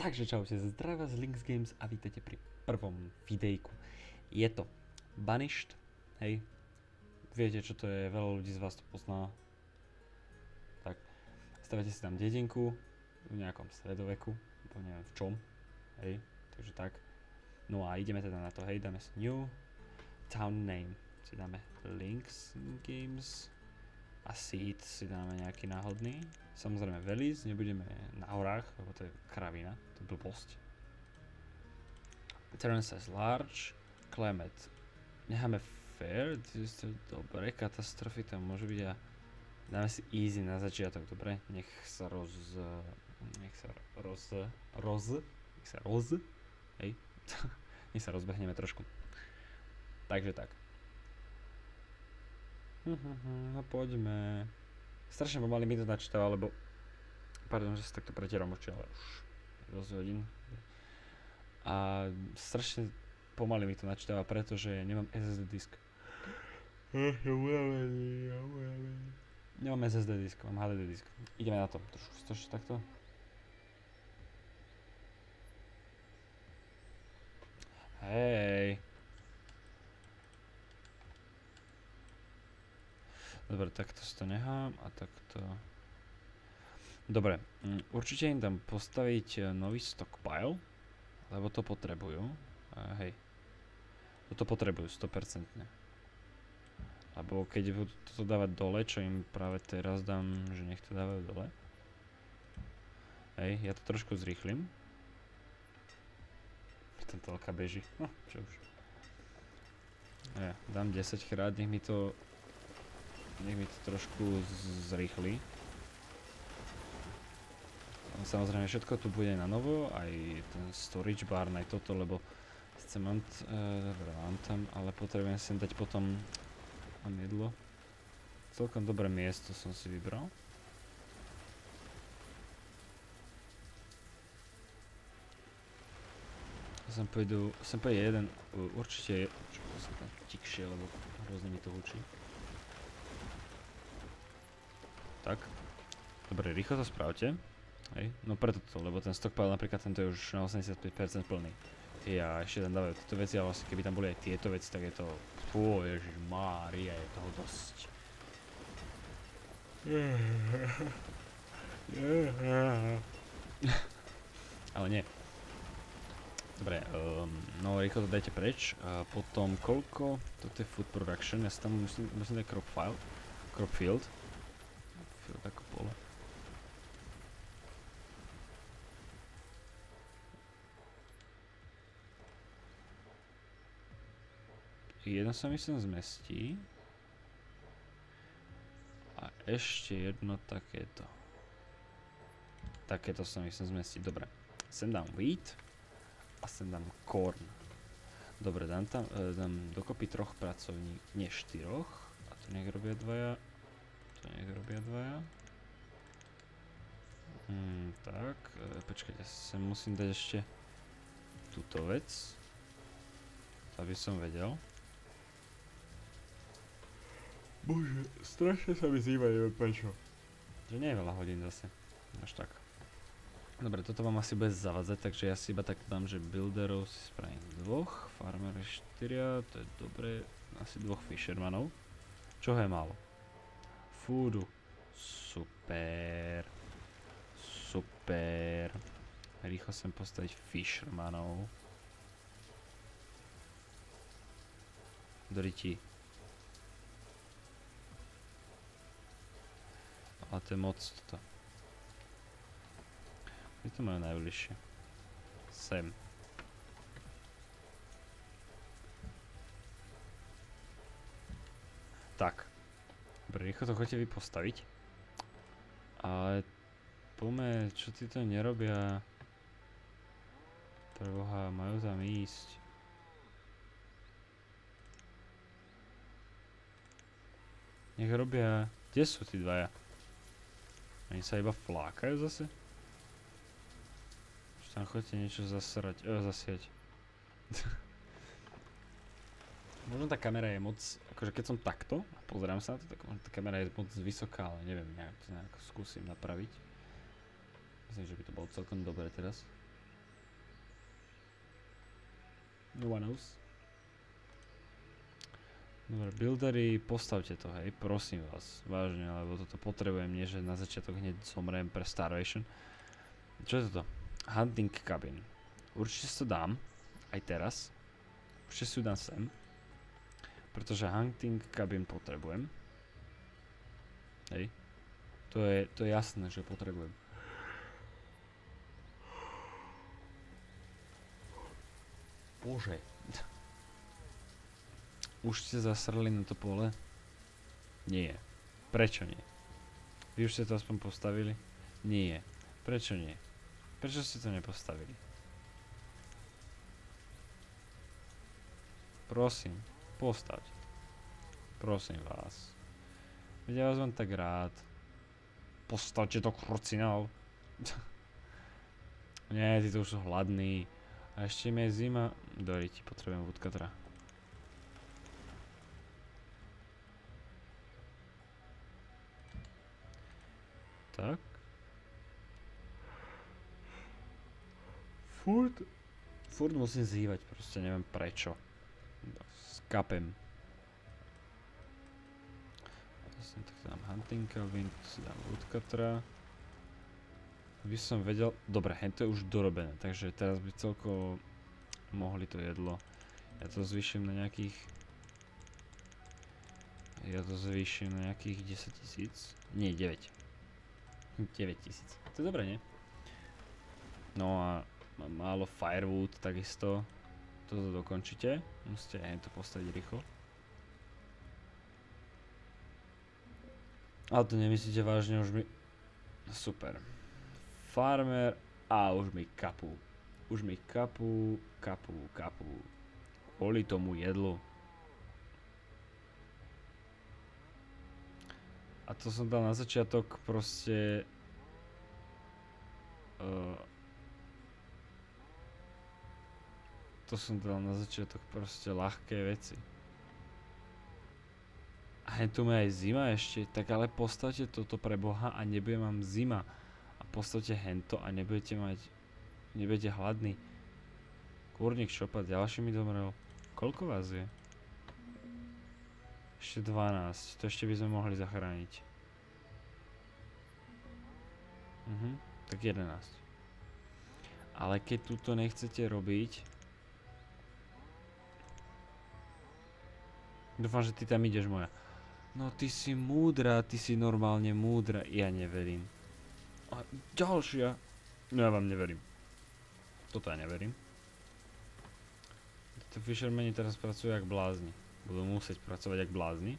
Takže čaute, zdravia z Links Games a vítajte pri prvom videjku. Je to Banished, hej, viete čo to je, veľa ľudí z vás to pozná. Tak, stavete si tam dedinku v nejakom stredoveku, alebo neviem v čom, hej, takže tak. No a ideme teda na to, hej, dáme si New Town Name, si dáme Links Games a Seed si dáme nejaký náhodný. Samozrejme Velis, nebudeme na horách, lebo to je kravina, to je blbosť. Turn size large, climate, necháme fair, dobre, katastrofy tam môžu byť a dáme si easy na začiatok, dobre, nech sa nech sa rozbehneme trošku. Takže tak. No poďme. Strašne pomaly mi to načítav, lebo pardon, že sa takto pretieram oči, ale už dosť hodín. A strašne pomaly mi to načítava, pretože nemám SSD disk. Nemám SSD disk, mám HDD disk. Ideme na to, trošku takto. Hej. Dobre, takto si to nechám a takto. Dobre, určite im tam postaviť nový stockpile, lebo to potrebujú. Hej. Toto potrebujú 100%. Lebo keď budú toto dávať dole, čo im práve teraz dám, že nech to dávajú dole. Hej, ja to trošku zrýchlim. Tam telka beží. No, čo už. Ja, dám 10 krát, nech mi to trošku zrýchli. Samozrejme všetko tu bude na novo, aj ten storage bar, aj toto, lebo sice mám tam, ale potrebujem sem dať potom jedlo. Celkom dobré miesto som si vybral. Sem pôjde jeden, určite, čo sa tam tikšie, lebo hrozne mi to hučí. Tak, dobre, rýchlo to spravte. Hej, no preto to, lebo ten stockpile napríklad tento je už na 85% plný. Ja ešte tam dávajú tieto veci, ale vlastne keby tam boli aj tieto veci, tak je to... Fú, ježišmária, je toho dosť. Ale nie. Dobre, no rýchlo to dajte preč. Potom koľko? Toto je food production, ja si tam musím dať crop field. Field ako pole. Jedno sa mi sem zmestí. A ešte jedno takéto. Takéto sa mi sem zmestí, dobre. Sem dám wheat. A sem dám corn. Dobre, dám dokopy 3 pracovník, nie 4. A to nech robia dvaja. Tak, počkajte, sem musím dať ešte túto vec. To by som vedel. Bože, strašne sa mi zýva, neviem prečo. Že nie je veľa hodín zase, až tak. Dobre, toto vám asi bude zavadzať, takže ja si iba tak dám, že builderov si spravím 2, farmery 4, to je dobré, asi 2 fishermanov. Čoho je málo? Foodu. Super. Super. Rýchlo sem postaviť fishermanov. Doriti. Ale to je moc toto. Kde to majú najbližšie? Sem. Tak. Dobre, rýchlo to chodíte vy postaviť. Ale poďme, čo tí to nerobia? Preboha, majú tam ísť. Nech robia... Kde sú tí dvaja? Oni sa iba flákajú zase? Už tam chodíte niečo zasieť. Možno tá kamera je moc, akože keď som takto a pozerám sa na to, tak možno tá kamera je moc vysoká, ale neviem, nejak skúsim napraviť. Myslím, že by to bolo celkom dobre teraz. No one knows. Dobre, buildery, postavte to, hej, prosím vás, vážne, lebo toto potrebujem, nie že na začiatok hneď zomriem pre starvation. Čo je toto? Hunting cabin. Určite si to dám, aj teraz. Určite si ju dám sem. Pretože hunting cabin potrebujem. Hej. To je jasné, že potrebujem. Bože. Už ste zasrali na to pole? Nie. Prečo nie? Vy už ste to aspoň postavili? Nie. Prečo nie? Prečo ste to nepostavili? Prosím, postavte. Prosím vás. Veď ja vás mám tak rád. Postavte to krucinál. Nie, tí to už sú hladní. A ešte mi je zima. Doriti, potrebujem woodcuttera. Tak. Furt musím zývať, proste neviem prečo. Skapem. Tak dám hunting cabin, tu si dám woodcuttera. By som vedel, dobre, to je už dorobené, takže teraz by celkovo mohli to jedlo. Ja to zvýšim na nejakých... Ja to zvýšim na nejakých 10 000. Nie, 9. 9000. To je dobré, nie? No a mám málo firewood, takisto. Toto dokončíte. Musíte aj to postaviť rýchlo. Ale to nemyslíte vážne, už mi... Super. Farmer a už mi kapú. Už mi kapú. Kvôli tomu jedlu. A to som dal na začiatok proste... To som dal na začiatok proste ľahké veci. A hen tu má aj zima ešte, tak ale postavte toto pre Boha a nebude vám zima. A postavte hento a nebudete mať... Nebudete hladní. Kúrnik šopa, ďalší mi domrel. Koľko vás je? Ešte 12, to ešte by sme mohli zachrániť. Tak 11. Ale keď túto nechcete robiť... Dúfam, že ty tam ideš, moja. No ty si múdra, ty si normálne múdra. Ja neverím. A ďalšia. No ja vám neverím. Toto ja neverím. Títo fishermeni teraz pracujú jak blázni. Budú musieť pracovať jak blázni.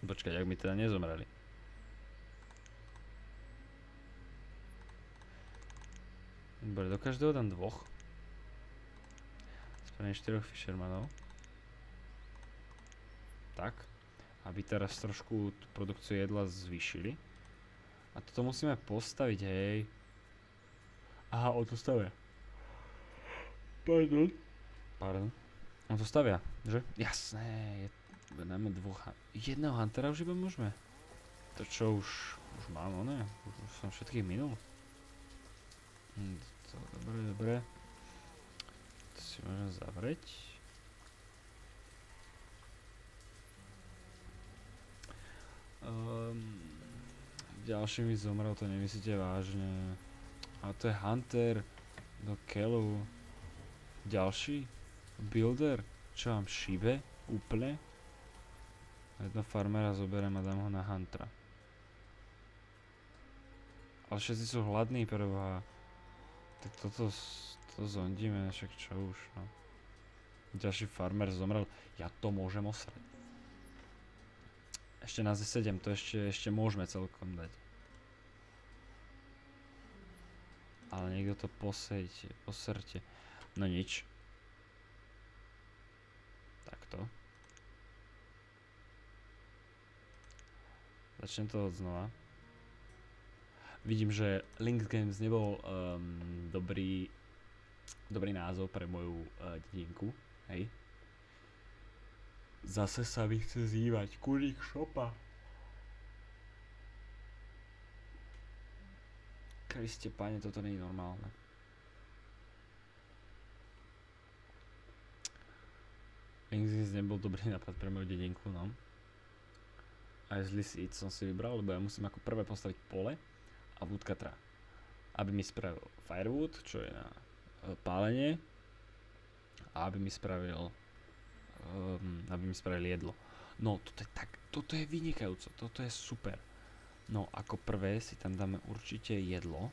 Počkať, ak mi teda nezomreli. Dobre, do každého dám 2. Spravím 4 fishermanov. Tak. Aby teraz trošku tú produkciu jedla zvýšili. A toto musíme postaviť, hej. Aha, on to stavia. Pardon. On to stavia, že? Jasné. Dáme 2. Jedného huntera už iba môžeme. To čo už mám, ne? Už som všetkých minul. Dobre. To si môžem zavrieť. Ďalší mi zomrel, to nemyslíte vážne. A to je hunter do keľu. Ďalší? Builder? Čo mám, šibe? Úplne? Jedno farmera zoberiem a dám ho na huntera. Ale všetci sú hladní preboha. Tak toto zondíme, však čo už, no. Ďalší farmer zomrel. Ja to môžem osrať. Ešte nás je 7, to ešte môžeme celkom dať. Ale niekto to poserte. No nič. Takto. Začnem to od znova. Vidím, že Lynx Games nebol dobrý názov pre moju dedinku. Hej. Zase sa mi chce zývať. Kúrik šopa. Kriste, páne, toto nie je normálne. Exist nebol dobrý nápad pre moju dedinku, no. Aj zlý seed som si vybral, lebo ja musím ako prvé postaviť pole a woodcuttera. Aby mi spravil firewood, čo je na pálenie. A aby mi spravil jedlo. No, toto je vynikajúco, toto je super. No, ako prvé si tam dáme určite jedlo.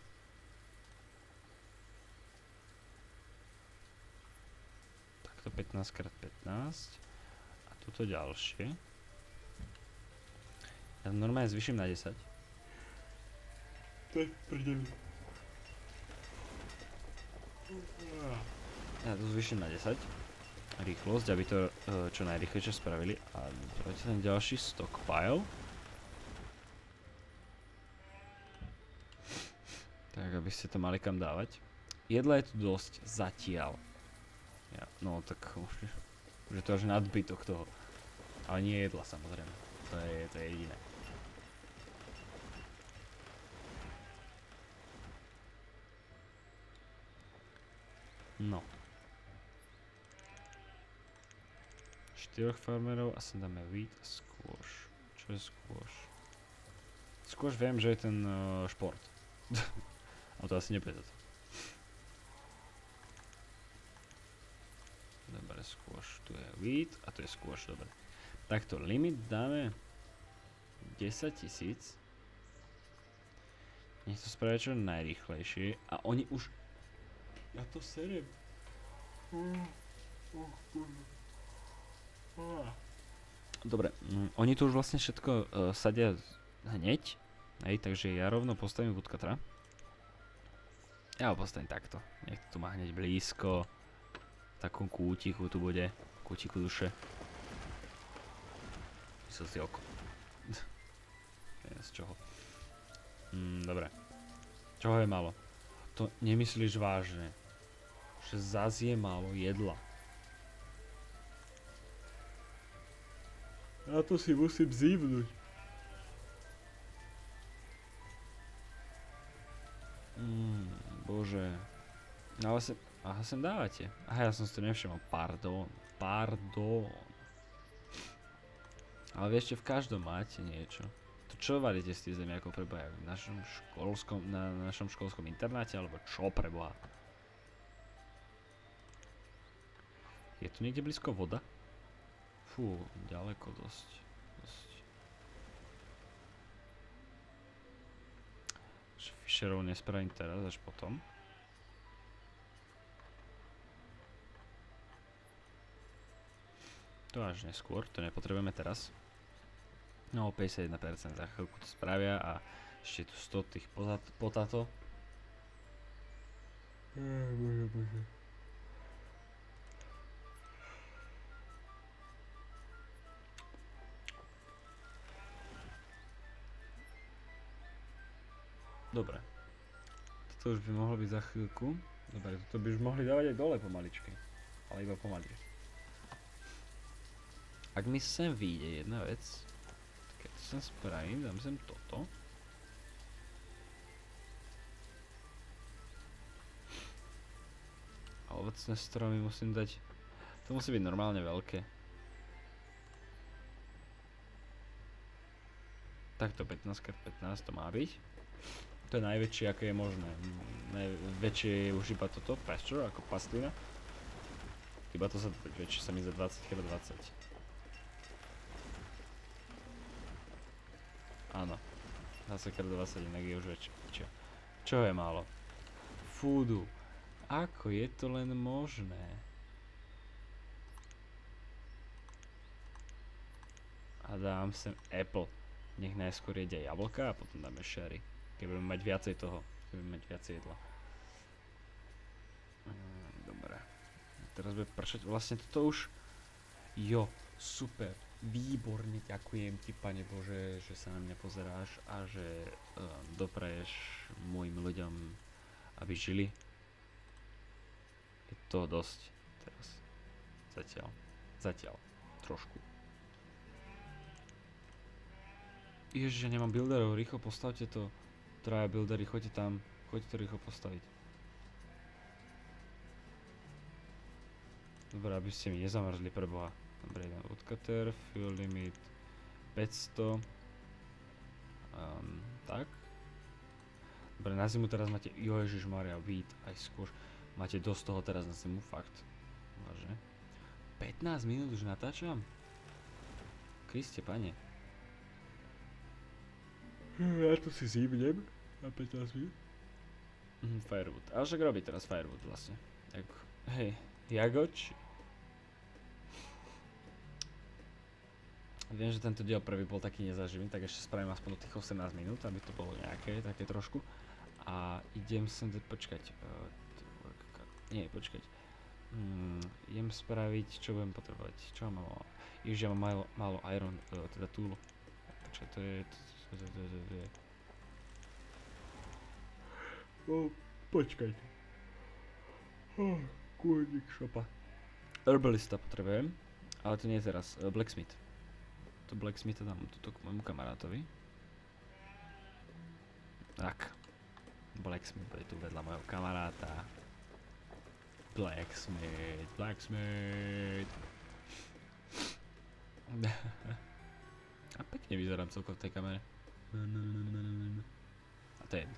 Takto 15x15. A toto ďalšie. Ja to normálne zvyším na 10. To je prdeli. Ja to zvyším na 10. Rýchlosť, aby to čo najrýchlejšie spravili. A dajte ten ďalší stockpile. Tak, aby ste to mali kam dávať. Jedla je tu dosť zatiaľ. Ja, no tak už je to až nadbytok toho. Ale nie jedla samozrejme. To je jediné. No. 4 farmerov a sem dáme wheat a squash. Čo je squash? Squash viem, že je ten šport. Ale to asi nebude toto. Dobre, squash. Tu je wheat a tu je squash, dobre. Takto, limit dáme 10 000. Nech to spravia čo najrýchlejšie. A oni už... Ja to serem. Dobre, oni tu už vlastne všetko sadia hneď. Hej, takže ja rovno postavím woodcuttera. Ja ho postavím takto. Nech to tu má hneď blízko. V takom kútiku tu bude. Kútiku duše. Myslel si oko. Neviem z čoho. Dobre. Čoho je málo? To nemyslíš vážne. Že zas je málo jedla. Ja to si musím zívnuť. Bože. Aha, sem dávate. Aha, ja som si to nevšimol. Pardon. Ale vieš, že v každom máte niečo. To čo varíte z tých zemiakov preboha? Na našom školskom internáte? Alebo čo preboha? Je tu niekde blízko voda? Fú, ďaleko dosť. Fisherov nespravím teraz, až potom. To až neskôr, to nepotrebujeme teraz. No, 51% za chvíľku to spravia a ešte tu 100 tých potato. Bože. Dobre. Toto už by mohlo byť za chvíľku. Dobre, toto by už mohli dávať aj dole pomaličky. Ale iba pomaličky. Ak mi sem vyjde jedna vec, keď to sem spravím, dám sem toto. A ovocné stromy musím dať... To musí byť normálne veľké. Takto 15x15 to má byť. To je najväčšie, aké je možné. Najväčšie je už iba toto, pasture, ako pastlina. Iba to sa väčšie sa mi za 20x20. Áno. 20x20 inak je už väčšie. Čo je málo? Foodu. Ako je to len možné? A dám sem apple. Nech najskôr jedia jablka a potom dáme sherry. Keď budeme mať viacej toho. Keď budeme mať viacej jedla. Dobre. Teraz bude pršať. Vlastne toto už... Jo, super. Výborne ďakujem ti, Pane Bože, že sa na mňa pozeráš a že dopraješ mojim ľuďom, aby žili. Je to dosť teraz. Zatiaľ. Trošku. Ježiš, ja nemám builderov, rýchlo postavte to. Traja buildery, choďte tam, choďte to rýchlo postaviť. Dobre, aby ste mi nezamrzli preboha. Dobre, jeden woodcutter, fuel limit 500. Tak. Dobre, na zimu teraz máte, ježišmaria, wheat, aj skôr. Máte dosť toho teraz na zimu, fakt. Vážne. 15 minút už natáčam? Kriste, pane. Ja to si zíbnem na 15 minút. Firewood. Ale však robí teraz Firewood vlastne. Ako, hej, Jagoč. Viem, že tento diel prvý bol taký nezaživý, tak ešte spravím aspoň do tých 18 minút, aby to bolo nejaké, také trošku. A idem sem, počkať. Nie, počkať. Idem spraviť, čo budem potrebovať. Čo mám malo? Ježiš, ja mám málo iron, teda tool. Počkaj, to je... Počkajte. Kônik šopa. Herbalista potrebujem, ale to nie je teraz. Blacksmith. To Blacksmitha dám tuto k môjmu kamarátovi. Tak. Blacksmith bude tu vedľa môjho kamaráta. Blacksmith. A pekne vyzerám celkom v tej kamere. A to je jedno.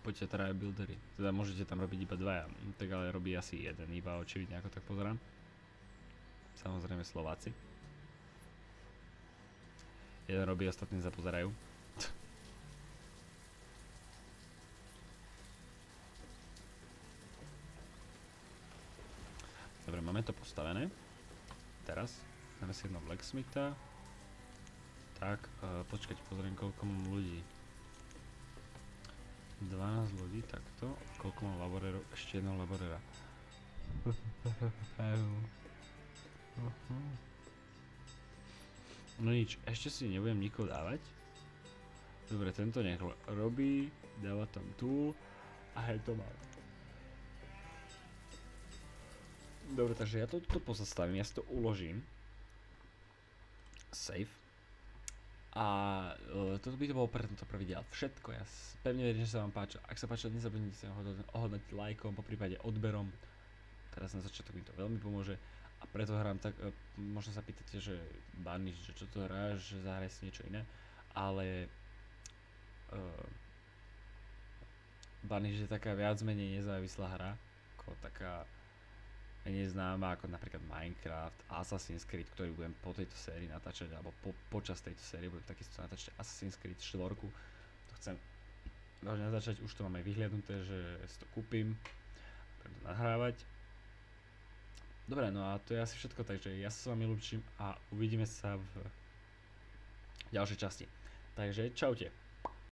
Poďte teda aj buildery. Teda môžete tam robiť iba dvaja. Tak ale robí asi jeden iba, očividne, ako tak pozerám. Samozrejme Slováci. Jeden robí, ostatní sa pozerajú. Dobre, máme to postavené. Teraz dáme si jedno blacksmitha. Tak, počkať, pozriem, koľko mám ľudí. 12 ľudí, takto. Koľko mám laborérov? Ešte jedno laboréra. No nič, ešte si nebudem nikoho dávať. Dobre, tento nech robí, dáva tam tool a hej, to mám. Dobre, takže ja to pozastavím, ja si to uložím. Save. A toto by to bolo pre tento prvý diel všetko. Ja pevne verím, že sa vám páčilo. Ak sa páčilo, nezabudnite sa ohodnotiť lajkom, poprípade odberom. Teraz na začiatok mi to veľmi pomôže. A preto hrám tak, možno sa pýtate, že Banish, že čo to hráš, že zahraj si niečo iné. Ale Banish je taká viac menej nezávislá hra. Ako taká neznáma ako napríklad Minecraft, Assassin's Creed, ktorý budem po tejto sérii natáčať, alebo počas tejto série budem takisto natáčať Assassin's Creed 4. To chcem vážne natáčať, už to mám aj vyhliadnuté, že si to kúpim, budem to nahrávať. Dobre, no a to je asi všetko, takže ja sa s vami lúčim a uvidíme sa v ďalšej časti. Takže čaute.